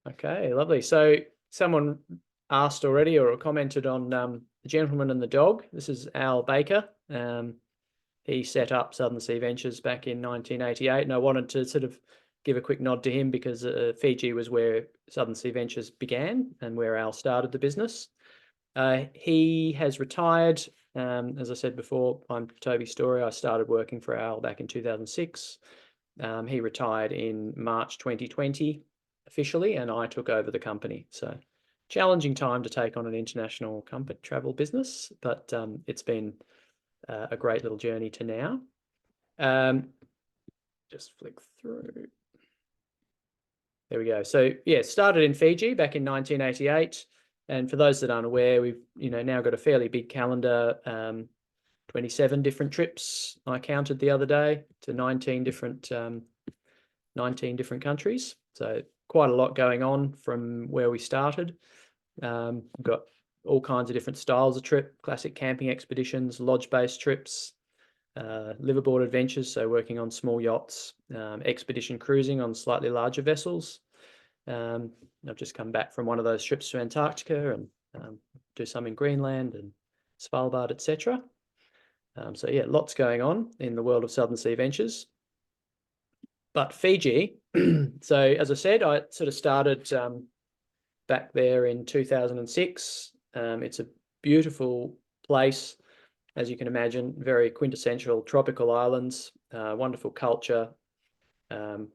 Okay, lovely. So someone asked already or commented on The Gentleman and the Dog. This is Al Baker. He set up Southern Sea Ventures back in 1988, and I wanted to sort of give a quick nod to him because Fiji was where Southern Sea Ventures began and where Al started the business. He has retired. As I said before, I'm Toby Story. I started working for Al back in 2006. He retired in March 2020 officially, and I took over the company. So challenging time to take on an international company travel business, but it's been a great little journey to now. Just flick through. There we go. So yeah, started in Fiji back in 1988. And for those that aren't aware, we've now got a fairly big calendar, 27 different trips I counted the other day to 19 different countries. So quite a lot going on from where we started. We've got all kinds of different styles of trip, classic camping expeditions, lodge-based trips, liveaboard adventures, so working on small yachts, expedition cruising on slightly larger vessels. I've just come back from one of those trips to Antarctica and do some in Greenland and Svalbard, etc. So yeah, lots going on in the world of Southern Sea Ventures. But Fiji, so as I said, I sort of started back there in 2006. It's a beautiful place, as you can imagine, very quintessential tropical islands, wonderful culture, and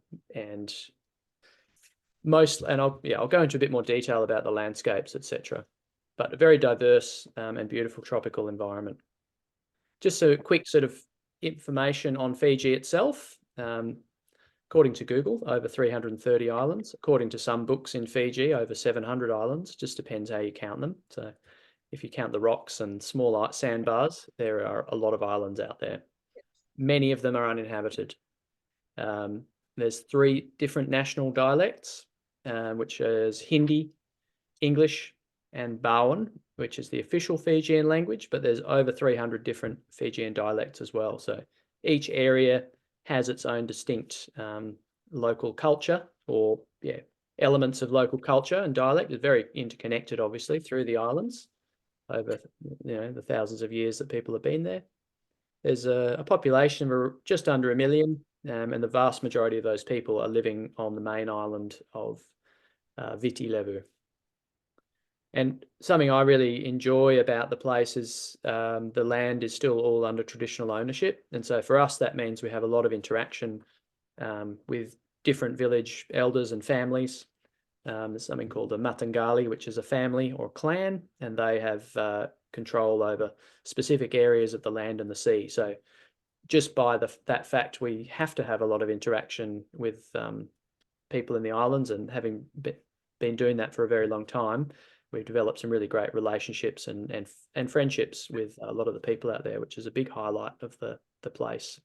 I'll go into a bit more detail about the landscapes, etc. But a very diverse and beautiful tropical environment. Just a quick sort of information on Fiji itself. According to Google, over 330 islands. According to some books in Fiji, over 700 islands. Just depends how you count them. So if you count the rocks and small sandbars, there are a lot of islands out there. Many of them are uninhabited. There's 3 different national dialects, which is Hindi, English, and Bowen, which is the official Fijian language, but there's over 300 different Fijian dialects as well. So each area has its own distinct local culture, or elements of local culture and dialect. It's very interconnected, obviously, through the islands over the thousands of years that people have been there. There's a population of just under 1 million, and the vast majority of those people are living on the main island of Viti Levu. And something I really enjoy about the place is the land is still all under traditional ownership. And so for us, that means we have a lot of interaction with different village elders and families. There's something called a Matangali, which is a family or clan, and they have control over specific areas of the land and the sea. So just by that fact, we have to have a lot of interaction with people in the islands, and having been doing that for a very long time, we've developed some really great relationships and friendships with a lot of the people out there, which is a big highlight of the place.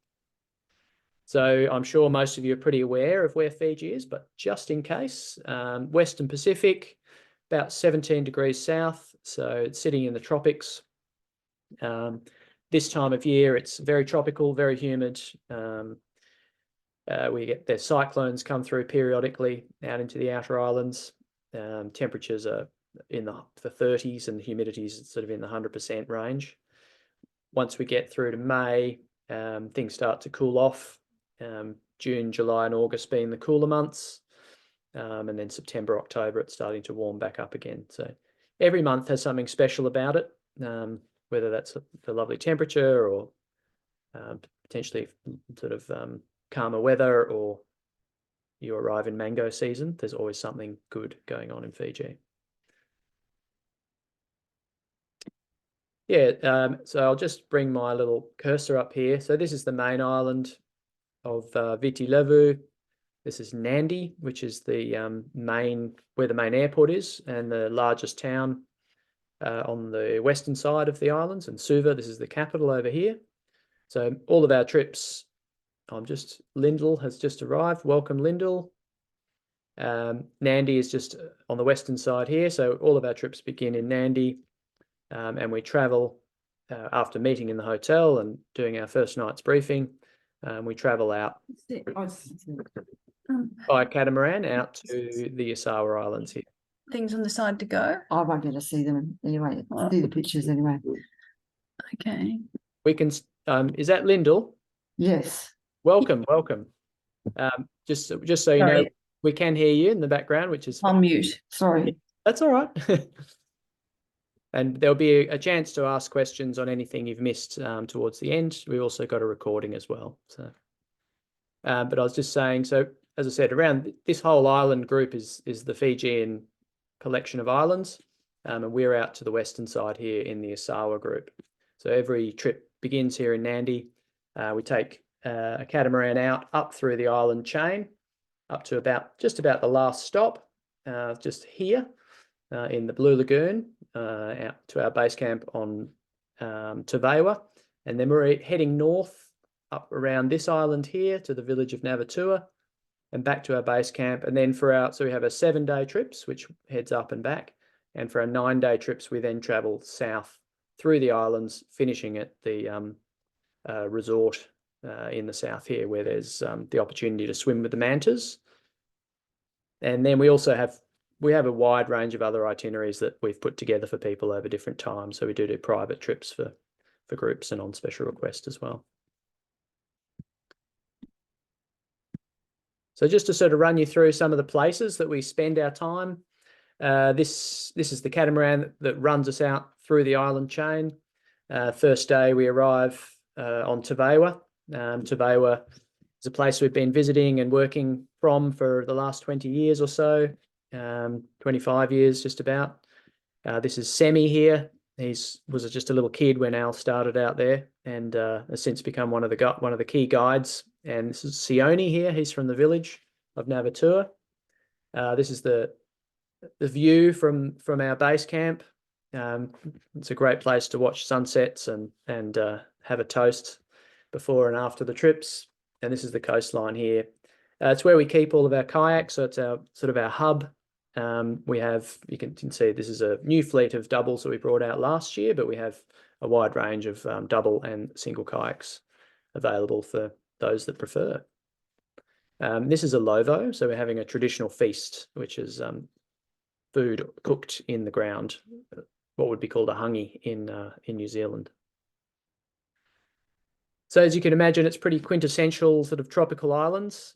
So I'm sure most of you are pretty aware of where Fiji is, but just in case, Western Pacific, about 17 degrees south, so it's sitting in the tropics. This time of year, it's very tropical, very humid. We get the cyclones come through periodically out into the outer islands. Temperatures are in the 30s and the humidity is sort of in the 100% range. Once we get through to May, things start to cool off. June, July, and August being the cooler months, and then September, October, it's starting to warm back up again. So every month has something special about it, whether that's the lovely temperature or potentially sort of calmer weather, or you arrive in mango season. There's always something good going on in Fiji. Yeah, so I'll just bring my little cursor up here. So this is the main island of Viti Levu. This is Nadi, which is the where the main airport is and the largest town on the western side of the islands. And Suva, this is the capital over here. So all of our trips, Lyndall has just arrived. Welcome, Lyndall. Nadi is just on the western side here. So all of our trips begin in Nadi, and we travel after meeting in the hotel and doing our first night's briefing. We travel out. by catamaran out to the Yasawa Islands here. Things on the side to go. I won't be able to see them anyway. See the pictures anyway. Okay. We can. Is that Lyndall? Yes. Welcome, welcome. Just so you know, we can hear you in the background, which is on mute. Sorry. That's all right. And there'll be a chance to ask questions on anything you've missed towards the end. We also got a recording as well. So, but I was just saying, so as I said, around this whole island group is the Fijian collection of islands, and we're out to the western side here in the Yasawa group. So every trip begins here in Nandi. We take a catamaran out up through the island chain, up to just about the last stop, just here. In the Blue Lagoon, out to our base camp on Tavaiwa, and then we're heading north up around this island here to the village of Navatua and back to our base camp. And then so we have a 7-day trips, which heads up and back. And for our 9-day trips, we then travel south through the islands, finishing at the resort in the south here, where there's the opportunity to swim with the mantas. And then we also have a wide range of other itineraries that we've put together for people over different times. So we do private trips for groups and on special request as well. So just to sort of run you through some of the places that we spend our time. This is the catamaran that runs us out through the island chain. First day we arrive on Tavaiwa. Tavaiwa is a place we've been visiting and working from for the last 20 years or so. 25 years just about. This is Semi here. He was just a little kid when Al started out there, and has since become one of the key guides. And this is Sione here. He's from the village of Navatua. This is the view from our base camp. It's a great place to watch sunsets and have a toast before and after the trips. And this is the coastline here. It's where we keep all of our kayaks, so it's our sort of our hub. You can see this is a new fleet of doubles that we brought out last year, but we have a wide range of double and single kayaks available for those that prefer. This is a lovo, so we're having a traditional feast, which is food cooked in the ground, what would be called a hangi in New Zealand. So as you can imagine, it's pretty quintessential sort of tropical islands,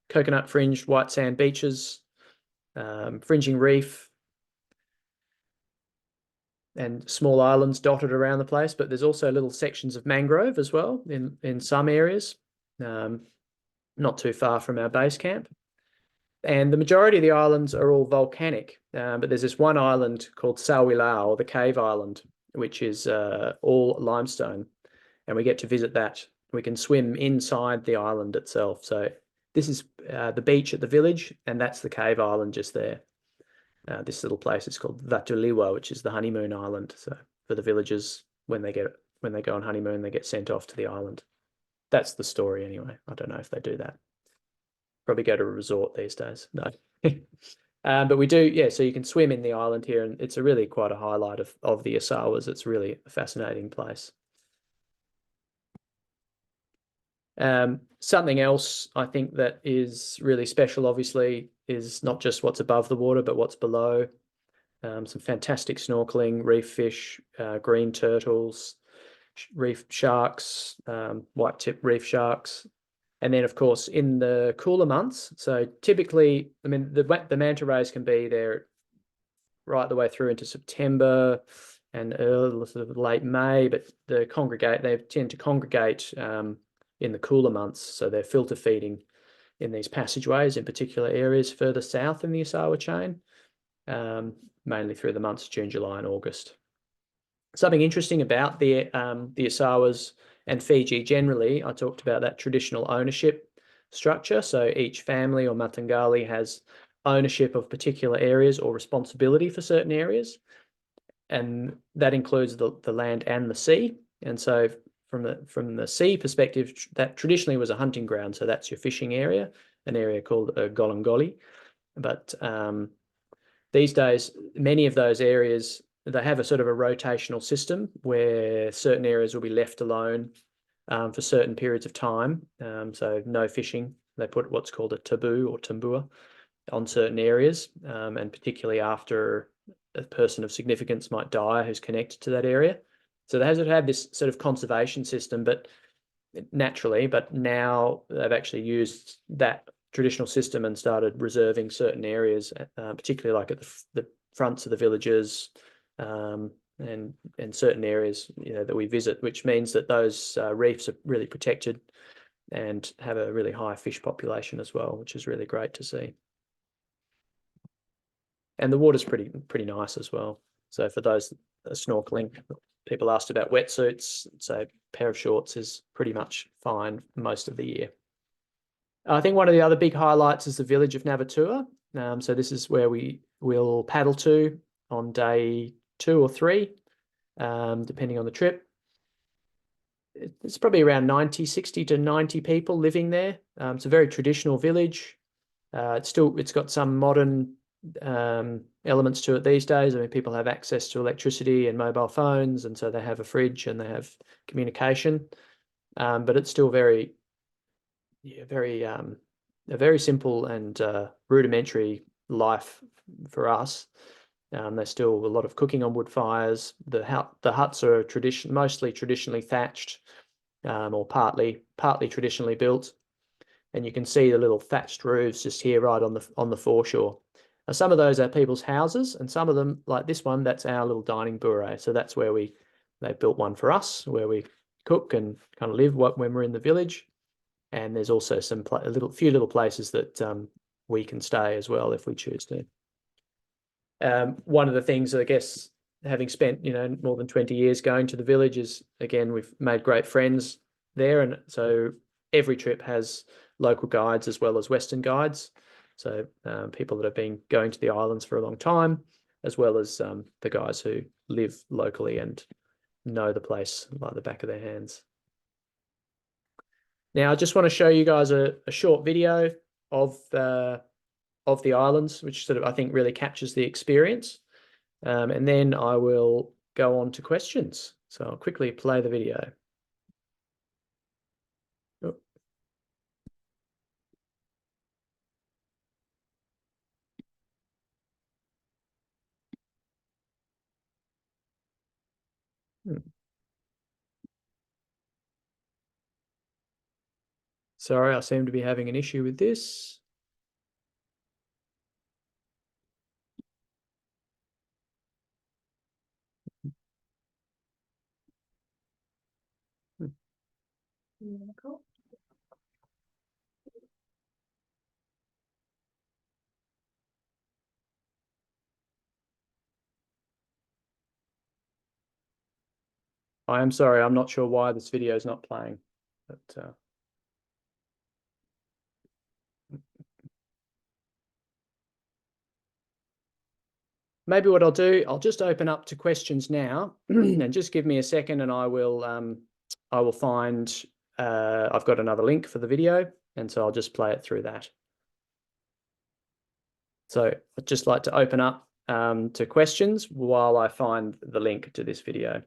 coconut fringed white sand beaches, fringing reef, and small islands dotted around the place. But there's also little sections of mangrove as well in some areas, not too far from our base camp. And the majority of the islands are all volcanic, but there's this one island called Sauwilau, or the Cave Island, which is all limestone. And we get to visit that. We can swim inside the island itself. So this is the beach at the village, and that's the cave island just there. This little place is called Vatuliwa, which is the honeymoon island. So for the villagers, when they go on honeymoon, they get sent off to the island. That's the story anyway. I don't know if they do that. Probably go to a resort these days. No. But we do, yeah, so you can swim in the island here, and it's really quite a highlight of the Yasawas. It's really a fascinating place. Something else I think that is really special, obviously, is not just what's above the water, but what's below. Some fantastic snorkeling, reef fish, green turtles, reef sharks, white-tip reef sharks. And then, of course, in the cooler months, so typically, I mean, the manta rays can be there right the way through into September and early, sort of late May, but they tend to congregate in the cooler months. So they're filter feeding in these passageways in particular areas further south in the Yasawa chain, mainly through the months June, July, and August. Something interesting about the Yasawas and Fiji generally, I talked about that traditional ownership structure. So each family or matangali has ownership of particular areas or responsibility for certain areas. And that includes the land and the sea. And so from the sea perspective, that traditionally was a hunting ground. So that's your fishing area, an area called Golongoli. But these days, many of those areas, they have a sort of a rotational system where certain areas will be left alone for certain periods of time. So no fishing they put what's called a taboo or tambua on certain areas, and particularly after a person of significance might die who's connected to that area. So they have this sort of conservation system, but naturally, but now they've actually used that traditional system and started reserving certain areas, particularly like at the fronts of the villages, and certain areas, you know, that we visit, which means that those reefs are really protected and have a really high fish population as well, which is really great to see. And the water's pretty nice as well. So for those snorkeling, people asked about wetsuits, so a pair of shorts is pretty much fine most of the year. I think one of the other big highlights is the village of Navatua. So this is where we will paddle to on day 2 or 3, depending on the trip. It's probably around 60 to 90 people living there. It's a very traditional village. It's got some modern elements to it these days. I mean, people have access to electricity and mobile phones, and so they have a fridge and they have communication. But it's still a very simple and rudimentary life for us. There's still a lot of cooking on wood fires. The huts are mostly traditionally thatched, or partly traditionally built. And you can see the little thatched roofs just here right on the foreshore. Now, some of those are people's houses, and some of them, like this one, that's our little dining bureau. So that's where they built one for us, where we cook and kind of live when we're in the village. And there's also a few little places that we can stay as well if we choose to. One of the things, I guess, having spent more than 20 years going to the village, is again we've made great friends there, and so every trip has local guides as well as Western guides. So people that have been going to the islands for a long time, as well as the guys who live locally and know the place like the back of their hands. Now, I just want to show you guys a short video of the islands, which sort of, I think, really captures the experience. And then I will go on to questions. So I'll quickly play the video. Oh. Sorry, I seem to be having an issue with this. I am sorry, I'm not sure why this video is not playing, but maybe what I'll do, I'll just open up to questions now, and just give me a second, and I will find. I've got another link for the video, and so I'll just play it through that. So I'd just like to open up to questions while I find the link to this video.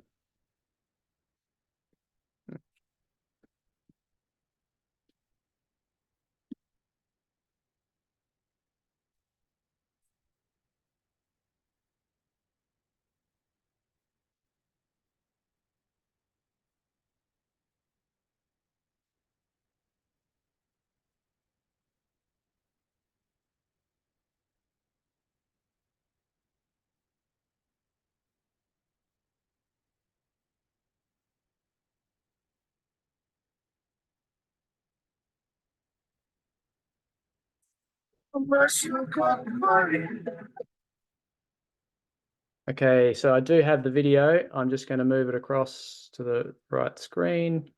Okay, so I do have the video. I'm just going to move it across to the right screen.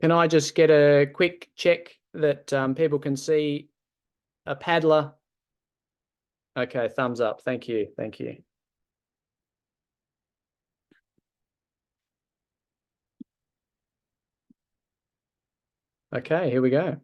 Can I just get a quick check that people can see a paddler? Okay, thumbs up. Thank you. Thank you. Okay, here we go.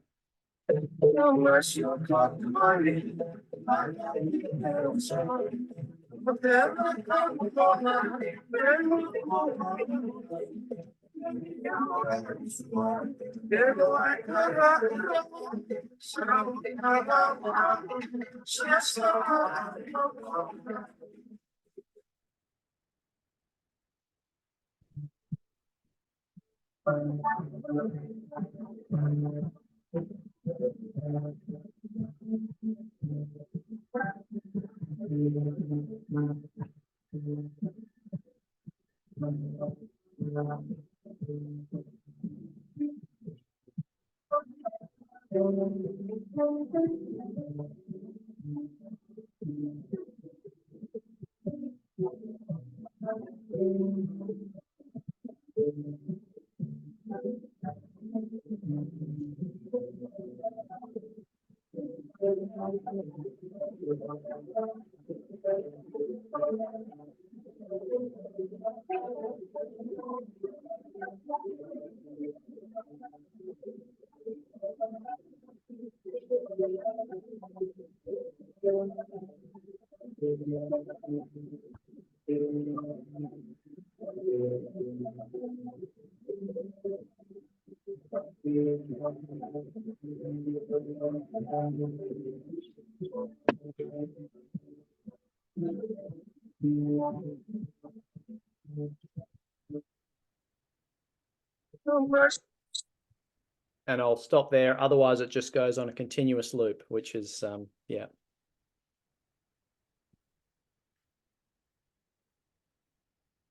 And I'll stop there. Otherwise, it just goes on a continuous loop, which is, yeah.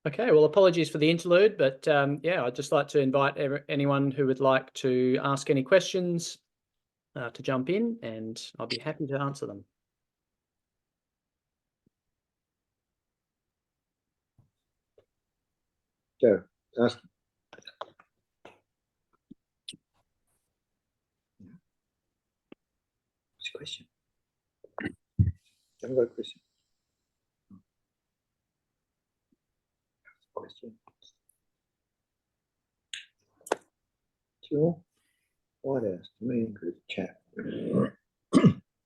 Okay, well, apologies for the interlude, but yeah, I'd just like to invite anyone who would like to ask any questions to jump in, and I'll be happy to answer them. Joe, ask. What's your question? Haven't got a question. Question. Sure. What else? Me and Chris chat.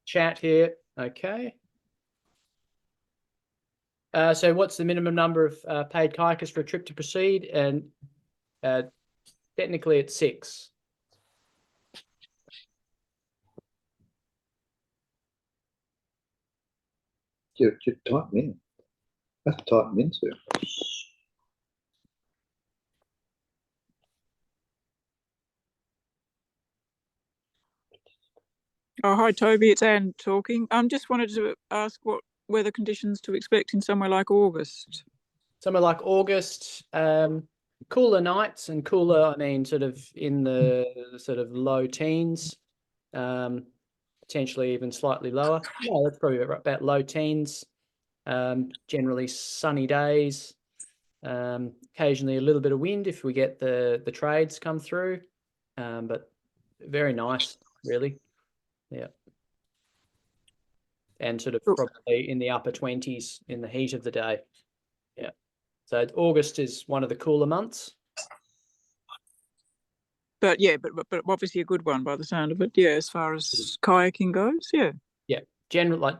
Chat here, okay. So what's the minimum number of paid kayakers for a trip to proceed? And technically it's 6. Just type them in. That's type them into. Oh, hi, Toby. It's Anne talking. Just wanted to ask what weather conditions to expect in somewhere like August. Somewhere like August, cooler nights, and cooler, I mean, sort of in the sort of low teens, potentially even slightly lower. No, that's probably about low teens. Generally sunny days, occasionally a little bit of wind if we get the trades come through, but very nice, really. Yeah. And sort of probably in the upper 20s in the heat of the day. Yeah. So August is one of the cooler months. But yeah, but obviously a good one by the sound of it. Yeah, as far as kayaking goes, yeah. Yeah. Generally,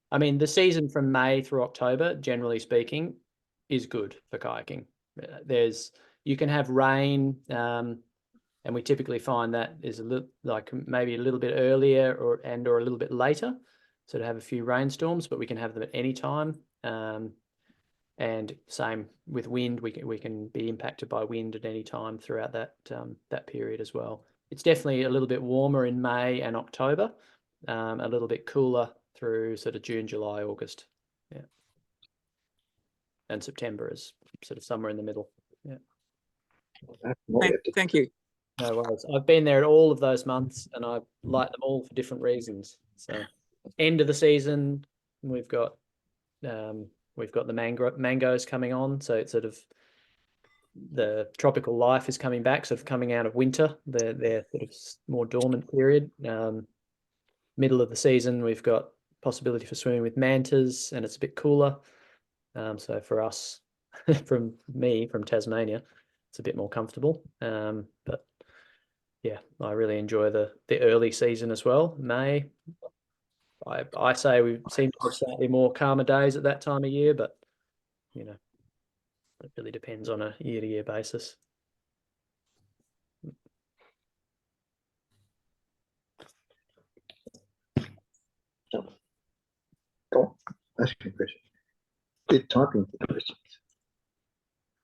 I mean, the season from May through October, generally speaking, is good for kayaking. You can have rain, and we typically find that is a little, like maybe a little bit earlier or a little bit later, so to have a few rainstorms, but we can have them at any time. And same with wind, we can be impacted by wind at any time throughout that period as well. It's definitely a little bit warmer in May and October, a little bit cooler through sort of June, July, August, yeah, and September is sort of somewhere in the middle. Yeah. Thank you. No worries. I've been there at all of those months, and I like them all for different reasons. So, end of the season, we've got the mangoes coming on, so it's sort of the tropical life is coming back, sort of coming out of winter, their sort of more dormant period. Middle of the season, we've got possibility for swimming with mantas, and it's a bit cooler. So for us, from Tasmania, it's a bit more comfortable. But yeah, I really enjoy the early season as well. May, I say we seem to have slightly more calmer days at that time of year, but you know, it really depends on a year-to-year basis. Go on, ask your question. Keep typing the questions.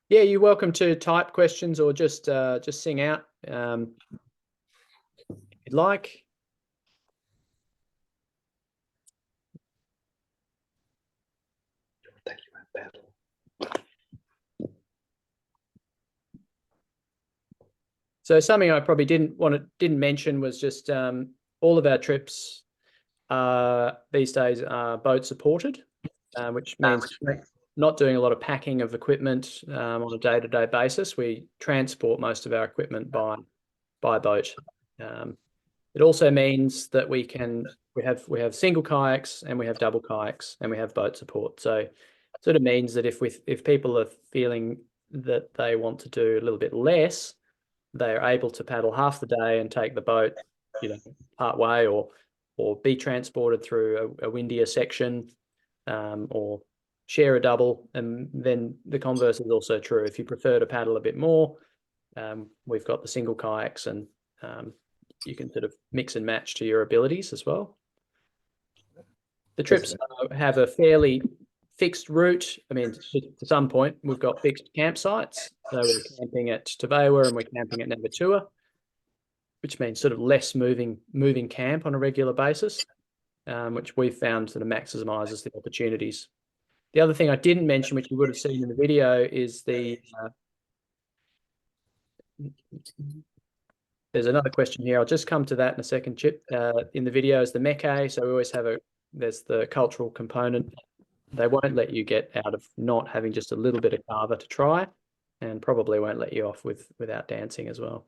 Yeah, you're welcome to type questions or just sing out if you'd like. Take your own battle. So something I probably didn't mention was just all of our trips these days are boat supported, which means not doing a lot of packing of equipment on a day-to-day basis. We transport most of our equipment by boat. It also means that we have single kayaks and we have double kayaks and we have boat support. So it sort of means that if people are feeling that they want to do a little bit less, they're able to paddle half the day and take the boat, part way, or be transported through a windier section, or share a double. And then the converse is also true. If you prefer to paddle a bit more, we've got the single kayaks, and you can sort of mix and match to your abilities as well. The trips have a fairly fixed route. I mean, to some point, we've got fixed campsites. So we're camping at Tavewa and we're camping at Navatua, which means sort of less moving camp on a regular basis, which we've found sort of maximizes the opportunities. The other thing I didn't mention, which you would have seen in the video, is there's another question here. I'll just come to that in a second, Chip. In the video is the meke. So we always have there's the cultural component. They won't let you get out of not having just a little bit of kava to try, and probably won't let you off without dancing as well.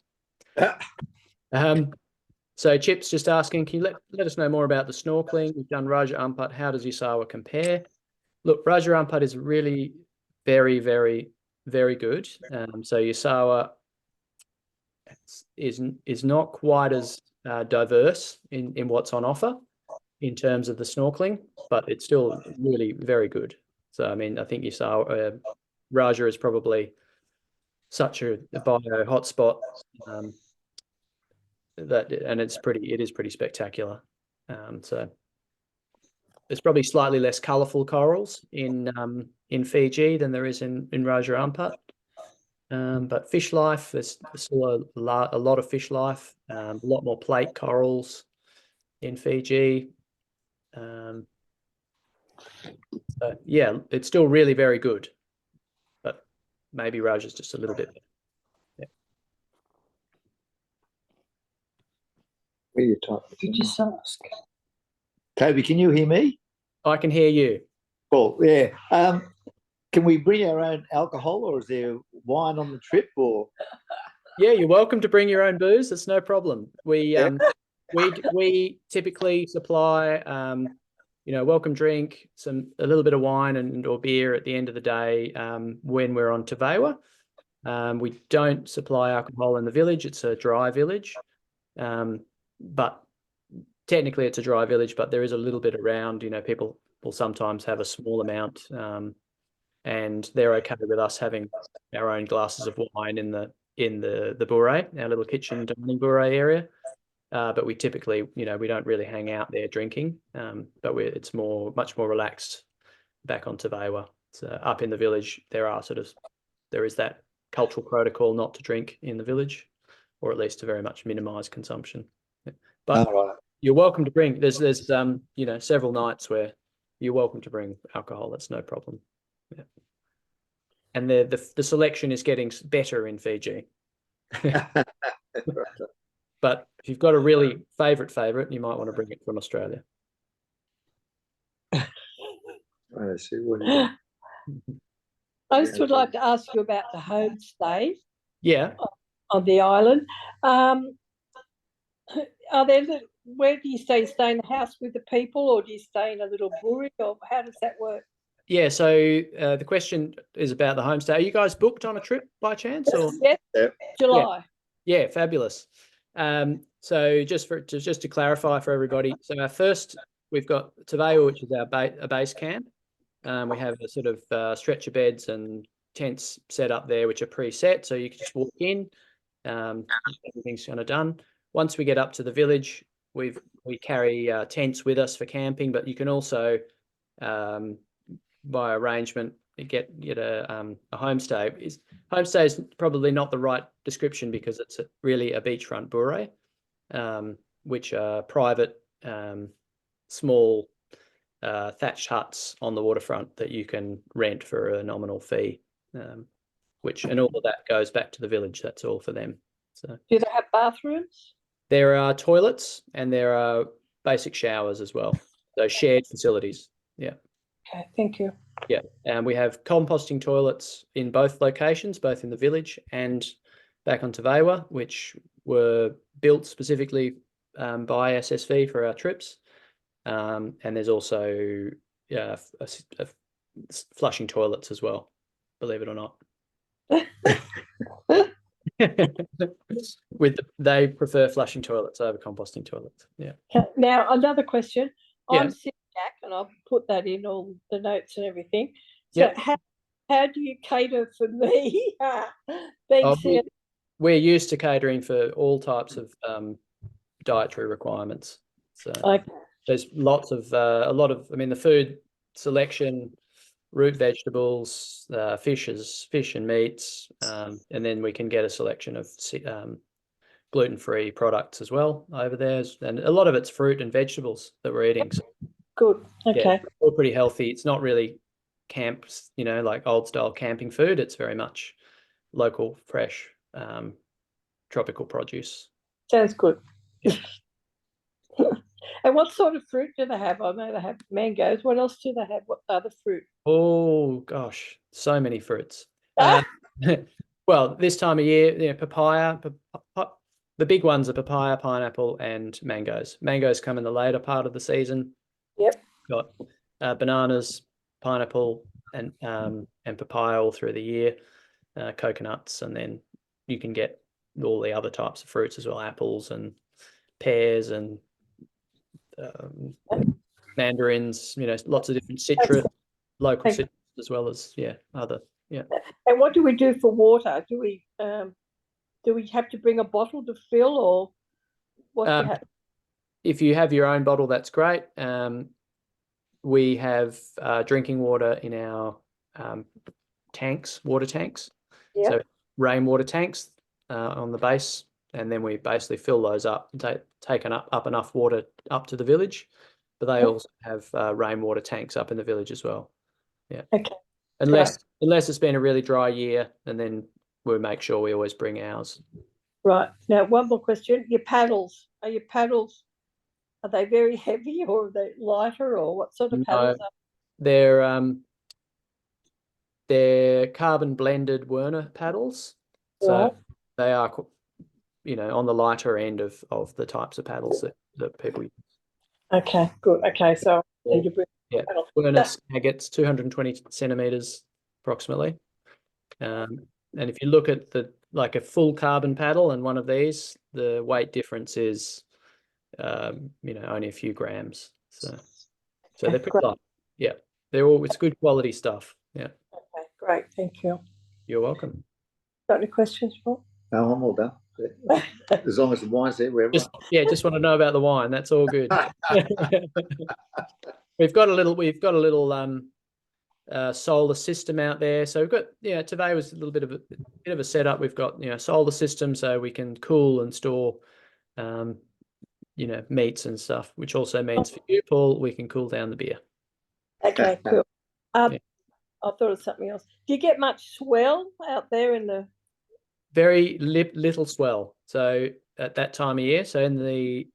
So Chip's just asking, can you let us know more about the snorkeling? We've done Raja Ampat. How does Yasawa compare? Look, Raja Ampat is really very, very, very good. So Yasawa is not quite as diverse in what's on offer in terms of the snorkeling, but it's still really very good. So I mean, I think Yasawa, Raja is probably such a bio hotspot, and it is pretty spectacular. So there's probably slightly less colourful corals in Fiji than there is in Raja Ampat. But fish life, there's still a lot of fish life, a lot more plate corals in Fiji. So yeah, it's still really very good, but maybe Raja's just a little bit better. Yeah. Where you typing? You just ask. Toby, can you hear me? I can hear you. Well, yeah. Can we bring our own alcohol, or is there wine on the trip? Or Yeah, you're welcome to bring your own booze. It's no problem. We typically supply welcome drink, a little bit of wine or beer at the end of the day when we're on Tavewa. We don't supply alcohol in the village. It's a dry village, but technically it's a dry village, but there is a little bit around. People will sometimes have a small amount, and they're okay with us having our own glasses of wine in the bure, our little kitchen dining bure area. But we typically, we don't really hang out there drinking. But it's much more relaxed back on Tavewa. So up in the village, there is that cultural protocol not to drink in the village, or at least to very much minimise consumption. But you're welcome to bring. There's several nights where you're welcome to bring alcohol. That's no problem. Yeah. And the selection is getting better in Fiji. But if you've got a really favourite, you might want to bring it from Australia. I see what you I just would like to ask you about the homestay. Yeah. On the island. Where do you stay? Stay in the house with the people, or do you stay in a little brewery, or how does that work? Yeah, so the question is about the homestay. Are you guys booked on a trip by chance? Or? Yes, July. Yeah, fabulous. So just to clarify for everybody, so our first, we've got Taveo, which is our a base camp. We have a sort of stretcher beds and tents set up there, which are preset, so you can just walk in. Everything's kind of done. Once we get up to the village, we carry tents with us for camping, but you can also, by arrangement, get a homestay. Homestay is probably not the right description because it's really a beachfront bure, which are private, small thatched huts on the waterfront that you can rent for a nominal fee, and all of that goes back to the village. That's all for them. So Do they have bathrooms? there are toilets and there are basic showers as well. So shared facilities. Yeah. Okay, thank you. Yeah, and we have composting toilets in both locations, both in the village and back on Tavewa, which were built specifically by SSV for our trips. And there's also flushing toilets as well, believe it or not. They prefer flushing toilets over composting toilets. Yeah. Now, another question. Yeah. I'm celiac, and I'll put that in all the notes and everything. So Yeah. how do you cater for me being celiac? We're used to catering for all types of dietary requirements. So there's a lot of, the food selection, root vegetables, fish and meats, and then we can get a selection of gluten-free products as well over there. And a lot of it's fruit and vegetables that we're eating. So, good. Okay. Yeah, all pretty healthy. It's not really camps, like old style camping food. It's very much local, fresh, tropical produce. Sounds good. Yeah. And what sort of fruit do they have? I know they have mangoes. What else do they have? What other fruit? Oh gosh, so many fruits. Well, this time of year, papaya. The big ones are papaya, pineapple, and mangoes. Mangoes come in the later part of the season. Yep. Got bananas, pineapple, and papaya all through the year. Coconuts, and then you can get all the other types of fruits as well, apples and pears and mandarins. Lots of different citrus, local citrus as well as other. Yeah. And what do we do for water? Do we have to bring a bottle to fill, or what? Do you have? If you have your own bottle, that's great. We have drinking water in our water tanks. Yep. So rainwater tanks on the base, and then we basically fill those up and taken up enough water up to the village. But they also have rainwater tanks up in the village as well. Yeah. Okay. Unless it's been a really dry year, and then we'll make sure we always bring ours. Right. Now, one more question. Your paddles. Are they very heavy, or are they lighter, or what sort of paddles are they're carbon blended Werner paddles. So right. They are, on the lighter end of the types of paddles that people use. Okay, good. Okay, so need to bring paddles. Werner Snagget's 220 centimeters approximately. And if you look at a full carbon paddle and one of these, the weight difference is, only a few grams. So they're pretty light. Yeah, it's good quality stuff. Yeah. Okay, great. Thank you. You're welcome. Got any questions, Paul? No, I'm all done. As long as the wine's there, we're just want to know about the wine. That's all good. We've got a little solar system out there. So we've got today was a little bit of a setup. We've got solar system, so we can cool and store meats and stuff, which also means for you, Paul, we can cool down the beer. Okay, cool. I thought of something else. Do you get much swell out there in the? Very little swell. So at that time of year, so in the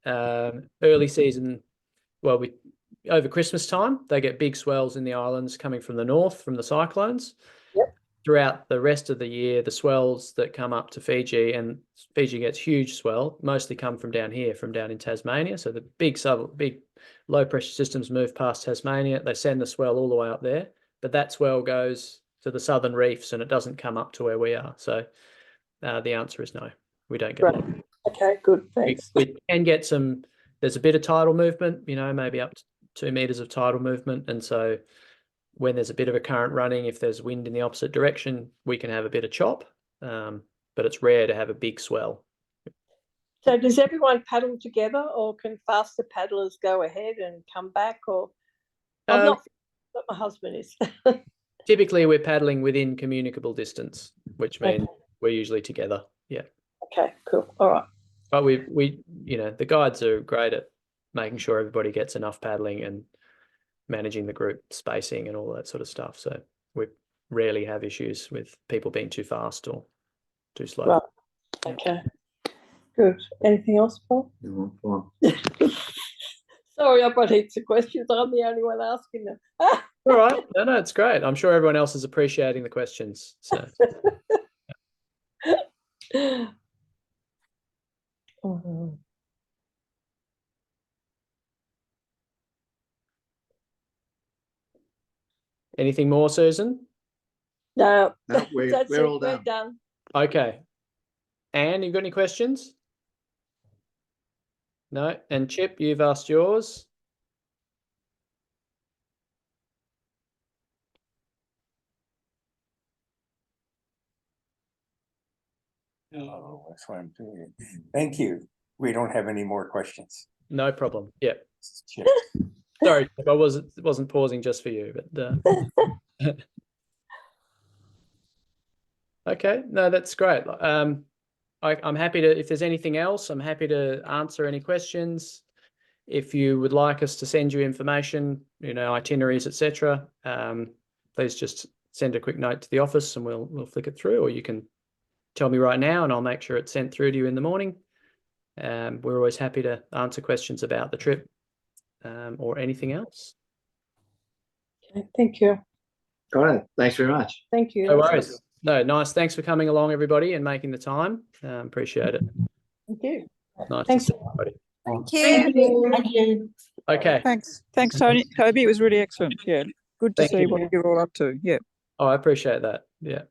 early season, over Christmas time, they get big swells in the islands coming from the north, from the cyclones. Yep. Throughout the rest of the year, the swells that come up to Fiji, and Fiji gets huge swell, mostly come from down here, from down in Tasmania. So the big low pressure systems move past Tasmania. They send the swell all the way up there, but that swell goes to the southern reefs and it doesn't come up to where we are. So the answer is no, we don't get a lot. Okay, good, We, thanks. we can get some, there's a bit of tidal movement, you know, maybe up to 2 meters of tidal movement. And so when there's a bit of a current running, if there's wind in the opposite direction, we can have a bit of chop, but it's rare to have a big swell. So does everyone paddle together, or can faster paddlers go ahead and come back? Or I'm not, but my husband is. Typically, we're paddling within communicable distance, which means Okay. we're usually together. Yeah. Okay, cool. All right. But we, you know, the guides are great at making sure everybody gets enough paddling and managing the group spacing and all that sort of stuff. So we rarely have issues with people being too fast or too slow. Right. Okay. Good. Anything else, Paul? No, fine. Sorry, I've got heaps of questions. I'm the only one asking them. All right. No, it's great. I'm sure everyone else is appreciating the questions. So Mhm. anything more, Susan? No, No, we're that's it. all We're done. done. Okay. Anne, you got any questions? No. And Chip, you've asked yours. Oh, that's what I'm doing. Thank you. We don't have any more questions. No problem. Yep. Chip. Sorry, I wasn't pausing just for you, but okay. No, that's great. I'm happy to, if there's anything else, I'm happy to answer any questions. If you would like us to send you information, you know, itineraries, etc., please just send a quick note to the office and we'll flick it through, or you can tell me right now and I'll make sure it's sent through to you in the morning. We're always happy to answer questions about the trip or anything else. Okay, thank you. All right. Thanks very much. Thank you. No That's worries. good. No, nice. Thanks for coming along, everybody, and making the time. Appreciate it. Thank you. Nice Thanks. to see everybody. Thank Thank you. you. Thank you. Okay. Thanks, Tony. Toby, it was really excellent. Yeah, good to Thank see you. what you're all up to. Yeah. Oh, I appreciate that. Yeah.